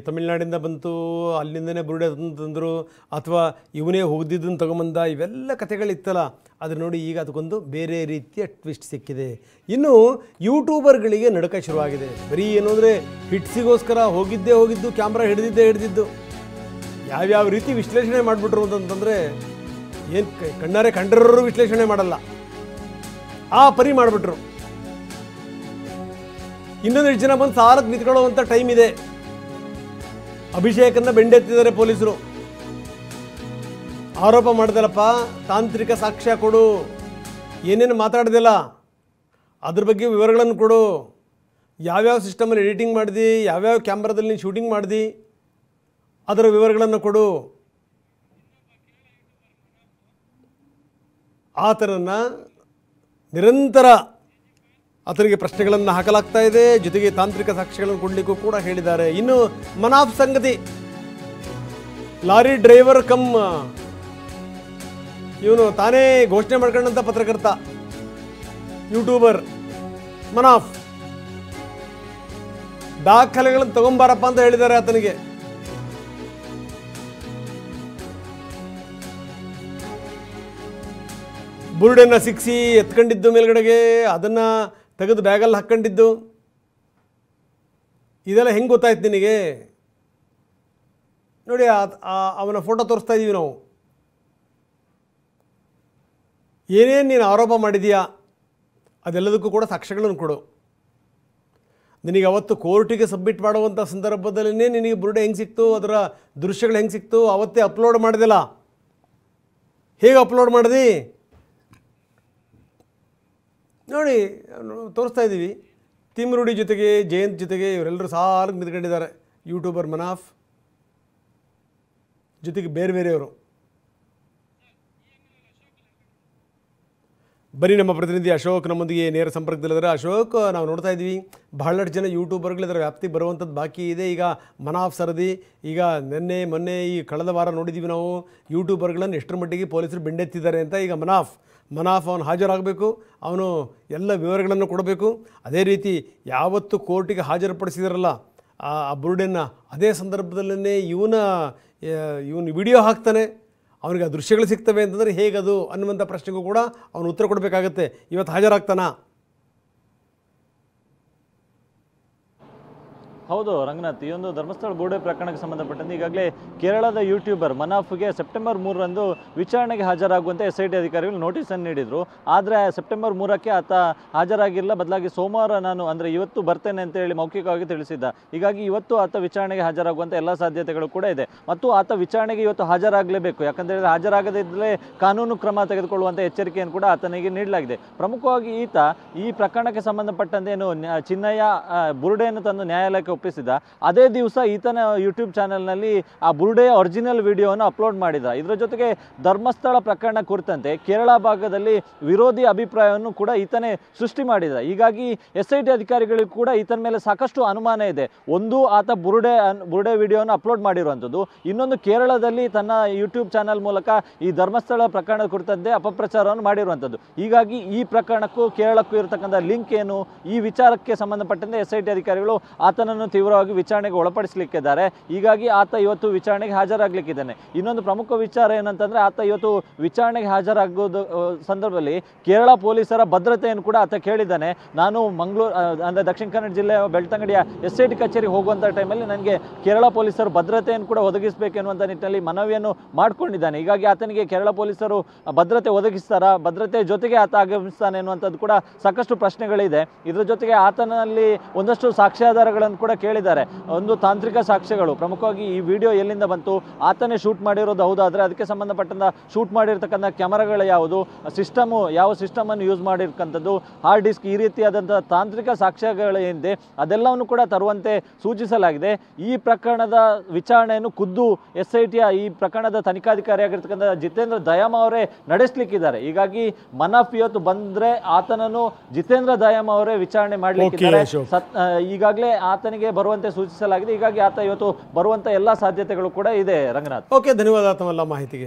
ತಮಿಳುನಾಡಿಂದ ಬಂತು, ಅಲ್ಲಿಂದನೇ ಬುರುಡೆ ತಂದರು, ಅಥವಾ ಇವನೇ ಹೋಗ್ದಿದ್ದನ್ನು ತಗೊಂಬಂದ, ಇವೆಲ್ಲ ಕಥೆಗಳಿತ್ತಲ್ಲ. ಆದರೆ ನೋಡಿ ಈಗ ಅದಕ್ಕೊಂದು ಬೇರೆ ರೀತಿಯ ಟ್ವಿಸ್ಟ್ ಸಿಕ್ಕಿದೆ. ಇನ್ನು ಯೂಟ್ಯೂಬರ್ಗಳಿಗೆ ನಡುಕ ಶುರುವಾಗಿದೆ. ಬರೀ ಏನು ಅಂದರೆ ಹಿಟ್ಸಿಗೋಸ್ಕರ ಹೋಗಿದ್ದು ಕ್ಯಾಮ್ರಾ ಹಿಡಿದಿದ್ದು ಯಾವ್ಯಾವ ರೀತಿ ವಿಶ್ಲೇಷಣೆ ಮಾಡಿಬಿಟ್ರು ಅಂತಂತಂದರೆ ಏನು ಕಣ್ಣಾರೆ ಕಂಡರೂ ವಿಶ್ಲೇಷಣೆ ಮಾಡಲ್ಲ, ಆ ಪರಿ ಮಾಡಿಬಿಟ್ರು. ಇನ್ನೊಂದು ಜನ ಬಂದು ಸಾಲಕ್ಕೆ ನಿಂತ್ಕೊಳ್ಳುವಂಥ ಟೈಮ್ ಇದೆ. ಅಭಿಷೇಕನ್ನ ಬೆಂಡೆತ್ತಿದ್ದಾರೆ ಪೊಲೀಸರು. ಆರೋಪ ಮಾಡ್ದಲ್ಲಪ್ಪ, ತಾಂತ್ರಿಕ ಸಾಕ್ಷ್ಯ ಕೊಡು, ಏನೇನು ಮಾತಾಡ್ದಿಲ್ಲ ಅದ್ರ ಬಗ್ಗೆ ವಿವರಗಳನ್ನು ಕೊಡು, ಯಾವ್ಯಾವ ಸಿಸ್ಟಮಲ್ಲಿ ಎಡಿಟಿಂಗ್ ಮಾಡಿದಿ, ಯಾವ್ಯಾವ ಕ್ಯಾಮ್ರಾದಲ್ಲಿ ಶೂಟಿಂಗ್ ಮಾಡಿದಿ, ಅದರ ವಿವರಗಳನ್ನು ಕೊಡು. ಆತನನ್ನ ನಿರಂತರ ಆತನಿಗೆ ಪ್ರಶ್ನೆಗಳನ್ನು ಹಾಕಲಾಗ್ತಾ ಇದೆ. ಜೊತೆಗೆ ತಾಂತ್ರಿಕ ಸಾಕ್ಷ್ಯಗಳನ್ನು ಕೊಡಲಿಕ್ಕೂ ಕೂಡ ಹೇಳಿದ್ದಾರೆ. ಇನ್ನು ಮನಾಫ್ ಸಂಗತಿ, ಲಾರಿ ಡ್ರೈವರ್ ಕಮ್ ಇವನು ತಾನೇ ಘೋಷಣೆ ಮಾಡ್ಕೊಂಡಂಥ ಪತ್ರಕರ್ತ ಯೂಟ್ಯೂಬರ್ ಮನಾಫ್, ದಾಖಲೆಗಳನ್ನು ತಗೊಂಬಾರಪ್ಪ ಅಂತ ಹೇಳಿದ್ದಾರೆ ಆತನಿಗೆ. ಬುರುಡೆನ ಸಿಕ್ಸಿ ಎತ್ಕೊಂಡಿದ್ದು ಮೇಲ್ಗಡೆಗೆ, ಅದನ್ನು ತೆಗೆದು ಬ್ಯಾಗಲ್ಲಿ ಹಾಕ್ಕೊಂಡಿದ್ದು, ಇದೆಲ್ಲ ಹೆಂಗೆ ಗೊತ್ತಾಯ್ತು ನಿನಗೆ? ನೋಡಿ ಅವನ ಫೋಟೋ ತೋರಿಸ್ತಾ ಇದ್ದೀವಿ ನಾವು. ಏನೇನು ನೀನು ಆರೋಪ ಮಾಡಿದೀಯಾ ಅದೆಲ್ಲದಕ್ಕೂ ಕೂಡ ಸಾಕ್ಷ್ಯಗಳನ್ನು ಕೊಡು. ನಿನಗೆ ಅವತ್ತು ಕೋರ್ಟಿಗೆ ಸಬ್ಮಿಟ್ ಮಾಡುವಂಥ ಸಂದರ್ಭದಲ್ಲೇ ನಿನಗೆ ಬುರುಡೆ ಹೆಂಗೆ ಸಿಕ್ತು, ಅದರ ದೃಶ್ಯಗಳು ಹೆಂಗೆ ಸಿಕ್ತು, ಅವತ್ತೇ ಅಪ್ಲೋಡ್ ಮಾಡಿದಿಲ್ಲ. ಹೇಗೆ ಅಪ್ಲೋಡ್ ಮಾಡಿದಿ ನೋಡಿ, ತೋರಿಸ್ತಾ ಇದ್ದೀವಿ. ತಿಮ್ರುಡಿ ಜೊತೆಗೆ ಜಯಂತ್ ಜೊತೆಗೆ ಇವರೆಲ್ಲರೂ ಸಾಲಿಗೆ ನಿಂತ್ಕೊಂಡಿದ್ದಾರೆ. ಯೂಟ್ಯೂಬರ್ ಮನಾಫ್ ಜೊತೆಗೆ ಬೇರೆಯವರು. ಬರೀ ನಮ್ಮ ಪ್ರತಿನಿಧಿ ಅಶೋಕ್ ನಮ್ಮೊಂದಿಗೆ ನೇರ ಸಂಪರ್ಕದಲ್ಲಿದ್ದಾರೆ. ಅಶೋಕ್, ನಾವು ನೋಡ್ತಾ ಇದ್ದೀವಿ ಬಹಳಷ್ಟು ಜನ ಯೂಟ್ಯೂಬರ್ಗಳು ಇದರ ವ್ಯಾಪ್ತಿ ಬರುವಂಥದ್ದು ಬಾಕಿ ಇದೆ. ಈಗ ಮನಾಫ್ ಸರದಿ, ಈಗ ಮೊನ್ನೆ ಈ ಕಳೆದ ವಾರ ನೋಡಿದ್ದೀವಿ ನಾವು ಯೂಟ್ಯೂಬರ್ಗಳನ್ನು ಎಷ್ಟರ ಮಟ್ಟಿಗೆ ಪೊಲೀಸರು ಬೆಂಡೆತ್ತಿದ್ದಾರೆ ಅಂತ. ಈಗ ಮನಾಫ್ ಅವನು ಹಾಜರಾಗಬೇಕು, ಅವನು ಎಲ್ಲ ವಿವರಗಳನ್ನು ಕೊಡಬೇಕು. ಅದೇ ರೀತಿ ಯಾವತ್ತು ಕೋರ್ಟಿಗೆ ಹಾಜರುಪಡಿಸಿದಾರಲ್ಲ ಆ ಬುರುಡೆನ, ಅದೇ ಸಂದರ್ಭದಲ್ಲೇ ಇವನು ವಿಡಿಯೋ ಹಾಕ್ತಾನೆ, ಅವನಿಗೆ ಆ ದೃಶ್ಯಗಳು ಸಿಗ್ತವೆ ಅಂತಂದರೆ ಹೇಗದು ಅನ್ನುವಂಥ ಪ್ರಶ್ನೆಗೂ ಕೂಡ ಅವನು ಉತ್ತರ ಕೊಡಬೇಕಾಗತ್ತೆ. ಇವತ್ತು ಹಾಜರಾಗ್ತಾನಾ? ಹೌದು ರಂಗನಾಥ್, ಈ ಒಂದು ಧರ್ಮಸ್ಥಳ ಬುರುಡೆ ಪ್ರಕರಣಕ್ಕೆ ಸಂಬಂಧಪಟ್ಟಂತೆ ಈಗಾಗಲೇ ಕೇರಳದ ಯೂಟ್ಯೂಬರ್ ಮನಾಫ್ಗೆ ಸೆಪ್ಟೆಂಬರ್ 3ರಂದು ವಿಚಾರಣೆಗೆ ಹಾಜರಾಗುವಂತೆ SIT ಅಧಿಕಾರಿಗಳು ನೋಟಿಸನ್ನು ನೀಡಿದರು. ಆದರೆ ಸೆಪ್ಟೆಂಬರ್ 3ಕ್ಕೆ ಆತ ಹಾಜರಾಗಿರಲಿಲ್ಲ. ಬದಲಾಗಿ ಸೋಮವಾರ ಅಂದರೆ ಇವತ್ತು ಬರ್ತೇನೆ ಅಂತ ಹೇಳಿ ಮೌಖಿಕವಾಗಿ ತಿಳಿಸಿದ್ದ. ಹೀಗಾಗಿ ಇವತ್ತು ಆತ ವಿಚಾರಣೆಗೆ ಹಾಜರಾಗುವಂಥ ಎಲ್ಲ ಸಾಧ್ಯತೆಗಳು ಕೂಡ ಇದೆ. ಮತ್ತು ಆತ ವಿಚಾರಣೆಗೆ ಇವತ್ತು ಹಾಜರಾಗಲೇಬೇಕು. ಯಾಕಂದರೆ ಹಾಜರಾಗದಿದ್ದರೆ ಕಾನೂನು ಕ್ರಮ ತೆಗೆದುಕೊಳ್ಳುವಂಥ ಎಚ್ಚರಿಕೆಯನ್ನು ಕೂಡ ಆತನಿಗೆ ನೀಡಲಾಗಿದೆ. ಪ್ರಮುಖವಾಗಿ ಈತ ಈ ಪ್ರಕರಣಕ್ಕೆ ಸಂಬಂಧಪಟ್ಟಂತೆ ಏನು ಚಿನ್ನಯ್ಯ ಬುರುಡೆಯನ್ನು ತಂದು ನ್ಯಾಯಾಲಯಕ್ಕೆ ಒಪ್ಪಿಸಿದ ಅದೇ ದಿವಸ ಈತನ ಯೂಟ್ಯೂಬ್ ಚಾನೆಲ್ನಲ್ಲಿ ಆ ಬುರುಡೆಯ ಒರಿಜಿನಲ್ ವಿಡಿಯೋವನ್ನು ಅಪ್ಲೋಡ್ ಮಾಡಿದ. ಇದರ ಜೊತೆಗೆ ಧರ್ಮಸ್ಥಳ ಪ್ರಕರಣ ಕುರಿತಂತೆ ಕೇರಳ ಭಾಗದಲ್ಲಿ ವಿರೋಧಿ ಅಭಿಪ್ರಾಯವನ್ನು ಕೂಡ ಈತನೇ ಸೃಷ್ಟಿ ಮಾಡಿದ. ಹೀಗಾಗಿ SIT ಅಧಿಕಾರಿಗಳಿಗೂ ಕೂಡ ಈತನ ಮೇಲೆ ಸಾಕಷ್ಟು ಅನುಮಾನ ಇದೆ. ಒಂದು, ಆತ ಬುರುಡೆ ವಿಡಿಯೋವನ್ನು ಅಪ್ಲೋಡ್ ಮಾಡಿರುವಂಥದ್ದು. ಇನ್ನೊಂದು, ಕೇರಳದಲ್ಲಿ ತನ್ನ ಯೂಟ್ಯೂಬ್ ಚಾನೆಲ್ ಮೂಲಕ ಈ ಧರ್ಮಸ್ಥಳ ಪ್ರಕರಣದ ಕುರಿತಂತೆ ಅಪಪ್ರಚಾರವನ್ನು ಮಾಡಿರುವಂಥದ್ದು. ಹೀಗಾಗಿ ಈ ಪ್ರಕರಣಕ್ಕೂ ಕೇರಳಕ್ಕೂ ಇರತಕ್ಕಂಥ ಲಿಂಕ್ ಏನು, ಈ ವಿಚಾರಕ್ಕೆ ಸಂಬಂಧಪಟ್ಟಂತೆ SIT ಅಧಿಕಾರಿಗಳು ಆತನನ್ನು ತೀವ್ರವಾಗಿ ವಿಚಾರಣೆಗೆ ಒಳಪಡಿಸಲಿಕ್ಕಿದ್ದಾರೆ. ಹೀಗಾಗಿ ಆತ ಇವತ್ತು ವಿಚಾರಣೆಗೆ ಹಾಜರಾಗಲಿಕ್ಕಿದ್ದಾನೆ. ಇನ್ನೊಂದು ಪ್ರಮುಖ ವಿಚಾರ ಏನಂತಂದರೆ, ಆತ ಇವತ್ತು ವಿಚಾರಣೆಗೆ ಹಾಜರಾಗೋದು ಸಂದರ್ಭದಲ್ಲಿ ಕೇರಳ ಪೊಲೀಸರ ಭದ್ರತೆಯನ್ನು ಕೂಡ ಆತ ಕೇಳಿದ್ದಾನೆ. ನಾನು ಅಂದರೆ ದಕ್ಷಿಣ ಕನ್ನಡ ಜಿಲ್ಲೆಯ ಬೆಳ್ತಂಗಡಿಯ SIT ಕಚೇರಿಗೆ ಹೋಗುವಂಥ ಟೈಮಲ್ಲಿ ನನಗೆ ಕೇರಳ ಪೊಲೀಸರು ಭದ್ರತೆಯನ್ನು ಕೂಡ ಒದಗಿಸಬೇಕೆನ್ನುವಂಥ ನಿಟ್ಟಿನಲ್ಲಿ ಮನವಿಯನ್ನು ಮಾಡಿಕೊಂಡಿದ್ದಾನೆ. ಹೀಗಾಗಿ ಆತನಿಗೆ ಕೇರಳ ಪೊಲೀಸರು ಭದ್ರತೆ ಒದಗಿಸ್ತಾರಾ, ಭದ್ರತೆ ಜೊತೆಗೆ ಆತ ಆಗಮಿಸ್ತಾನೆ ಎನ್ನುವಂಥದ್ದು ಕೂಡ ಸಾಕಷ್ಟು ಪ್ರಶ್ನೆಗಳಿದೆ. ಇದರ ಜೊತೆಗೆ ಆತನಲ್ಲಿ ಒಂದಷ್ಟು ಸಾಕ್ಷ್ಯಾಧಾರಗಳನ್ನು ಕೂಡ ಕೇಳಿದ್ದಾರೆ. ಒಂದು, ತಾಂತ್ರಿಕ ಸಾಕ್ಷ್ಯಗಳು, ಪ್ರಮುಖವಾಗಿ ಈ ವಿಡಿಯೋ ಎಲ್ಲಿಂದ ಬಂತು, ಆತನೇ ಶೂಟ್ ಮಾಡಿರೋದು ಹೌದಾದರೆ ಅದಕ್ಕೆ ಸಂಬಂಧಪಟ್ಟಂಥ ಶೂಟ್ ಮಾಡಿರ್ತಕ್ಕಂಥ ಕ್ಯಾಮರಾಗಳು ಯಾವುದು, ಯಾವ ಸಿಸ್ಟಮನ್ನು ಯೂಸ್ ಮಾಡಿರ್ತಕ್ಕಂಥದ್ದು, ಹಾರ್ಡ್ ಡಿಸ್ಕ್, ಈ ರೀತಿಯಾದಂಥ ತಾಂತ್ರಿಕ ಸಾಕ್ಷ್ಯಗಳೇನಿದೆ ಅದೆಲ್ಲವನ್ನು ಕೂಡ ತರುವಂತೆ ಸೂಚಿಸಲಾಗಿದೆ. ಈ ಪ್ರಕರಣದ ವಿಚಾರಣೆಯನ್ನು ಖುದ್ದು SIT ಈ ಪ್ರಕರಣದ ತನಿಖಾಧಿಕಾರಿಯಾಗಿರ್ತಕ್ಕಂಥ ಜಿತೇಂದ್ರ ದಯಾಮ್ ಅವರೇ ನಡೆಸಲಿಕ್ಕಿದ್ದಾರೆ. ಹೀಗಾಗಿ ಮನಾಫ್ ಇವತ್ತು ಬಂದರೆ ಆತನನ್ನು ಜಿತೇಂದ್ರ ದಯಾಮ್ ಅವರೇ ವಿಚಾರಣೆ ಮಾಡಲಿಕ್ಕಿದ್ದಾರೆ. ಈಗಾಗಲೇ ಆತನಿಗೆ ಬರುವಂತೆ ಸೂಚಿಸಲಾಗಿದೆ. ಹೀಗಾಗಿ ಆತ ಇವತ್ತು ಬರುವಂಥ ಎಲ್ಲ ಸಾಧ್ಯತೆಗಳು ಕೂಡ ಇದೆ ರಂಗನಾಥ್. ಓಕೆ, ಧನ್ಯವಾದ ತಮ್ಮೆಲ್ಲ ಮಾಹಿತಿಗೆ.